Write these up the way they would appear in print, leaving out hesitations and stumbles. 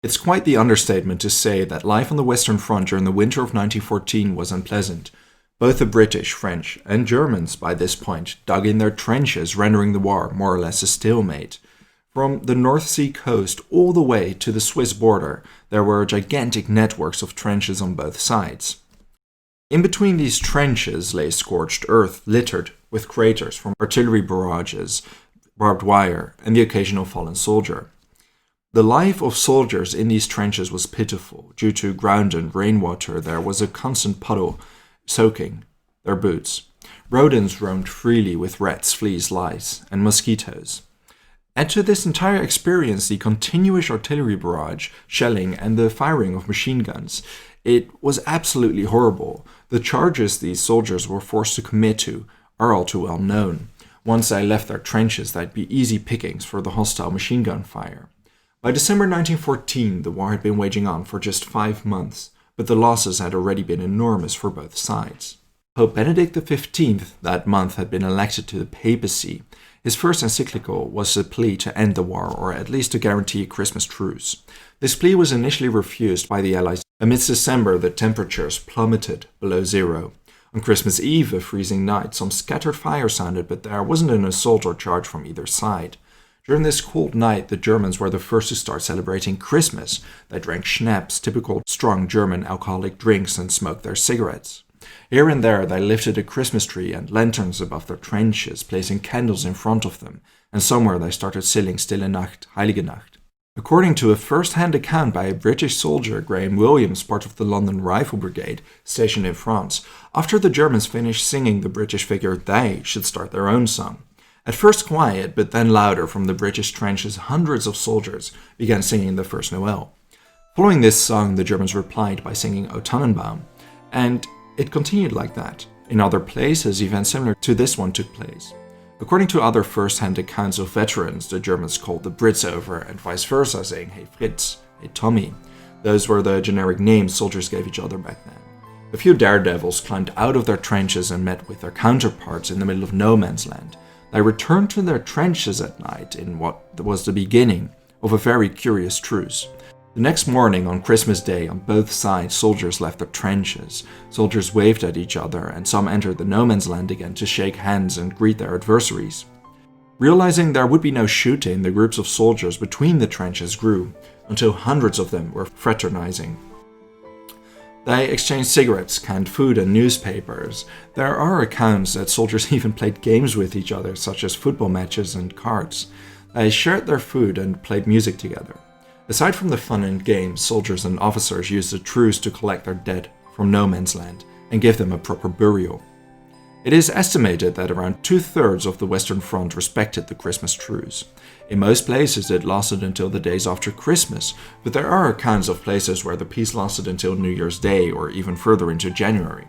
It's quite the understatement to say that life on the Western Front during the winter of 1914 was unpleasant. Both the British, French, and Germans by this point dug in their trenches, rendering the war more or less a stalemate. From the North Sea coast all the way to the Swiss border, there were gigantic networks of trenches on both sides. In between these trenches lay scorched earth littered with craters from artillery barrages, barbed wire, and the occasional fallen soldier. The life of soldiers in these trenches was pitiful. Due to ground and rainwater, there was a constant puddle soaking their boots. Rodents roamed freely with rats, fleas, lice, and mosquitoes. Add to this entire experience the continuous artillery barrage, shelling, and the firing of machine guns. It was absolutely horrible. The charges these soldiers were forced to commit to are all too well known. Once they left their trenches, they'd be easy pickings for the hostile machine gun fire. By December 1914, the war had been waging on for just 5 months, but the losses had already been enormous for both sides. Pope Benedict XV that month had been elected to the papacy. His first encyclical was a plea to end the war, or at least to guarantee a Christmas truce. This plea was initially refused by the Allies. Amidst December, the temperatures plummeted below zero. On Christmas Eve, a freezing night, some scattered fire sounded, but there wasn't an assault or charge from either side. During this cold night, the Germans were the first to start celebrating Christmas. They drank schnapps, typical strong German alcoholic drinks, and smoked their cigarettes. Here and there, they lifted a Christmas tree and lanterns above their trenches, placing candles in front of them, and somewhere they started singing Stille Nacht, Heilige Nacht. According to a first-hand account by a British soldier, Graham Williams, part of the London Rifle Brigade, stationed in France, after the Germans finished singing, the British figured they should start their own song. At first quiet, but then louder from the British trenches, hundreds of soldiers began singing the first Noel. Following this song, the Germans replied by singing O Tannenbaum, and it continued like that. In other places, events similar to this one took place. According to other first-hand accounts of veterans, the Germans called the Brits over and vice versa, saying "Hey Fritz," "Hey Tommy." Those were the generic names soldiers gave each other back then. A few daredevils climbed out of their trenches and met with their counterparts in the middle of no man's land. They returned to their trenches at night in what was the beginning of a very curious truce. The next morning, on Christmas Day, on both sides, soldiers left their trenches. Soldiers waved at each other, and some entered the no man's land again to shake hands and greet their adversaries. Realizing there would be no shooting, the groups of soldiers between the trenches grew, until hundreds of them were fraternising. They exchanged cigarettes, canned food, and newspapers. There are accounts that soldiers even played games with each other, such as football matches and cards. They shared their food and played music together. Aside from the fun and games, soldiers and officers used the truce to collect their dead from no man's land and give them a proper burial. It is estimated that around 2/3 of the Western Front respected the Christmas truce. In most places it lasted until the days after Christmas, but there are accounts of places where the peace lasted until New Year's Day or even further into January.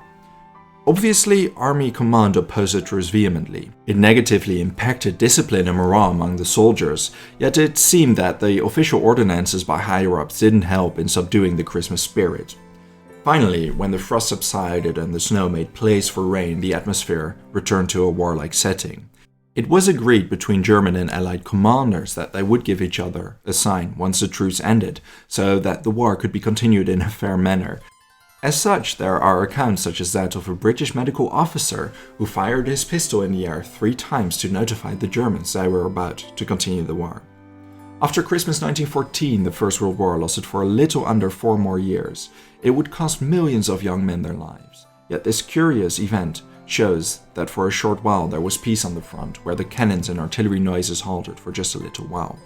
Obviously, Army Command opposed the truce vehemently. It negatively impacted discipline and morale among the soldiers, yet it seemed that the official ordinances by higher-ups didn't help in subduing the Christmas spirit. Finally, when the frost subsided and the snow made place for rain, the atmosphere returned to a warlike setting. It was agreed between German and Allied commanders that they would give each other a sign once the truce ended, so that the war could be continued in a fair manner. As such, there are accounts such as that of a British medical officer who fired his pistol in the air 3 times to notify the Germans they were about to continue the war. After Christmas 1914, the First World War lasted for a little under 4 more years. It would cost millions of young men their lives. Yet this curious event shows that for a short while there was peace on the front, where the cannons and artillery noises halted for just a little while.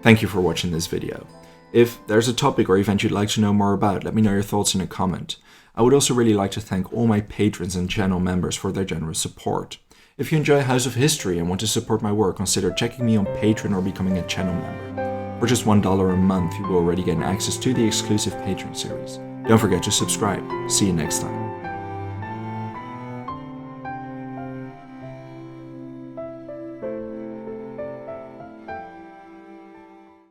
Thank you for watching this video. If there's a topic or event you'd like to know more about, let me know your thoughts in a comment. I would also really like to thank all my patrons and channel members for their generous support. If you enjoy House of History and want to support my work, consider checking me on Patreon or becoming a channel member. For just $1 a month, you will already gain access to the exclusive Patreon series. Don't forget to subscribe. See you next time.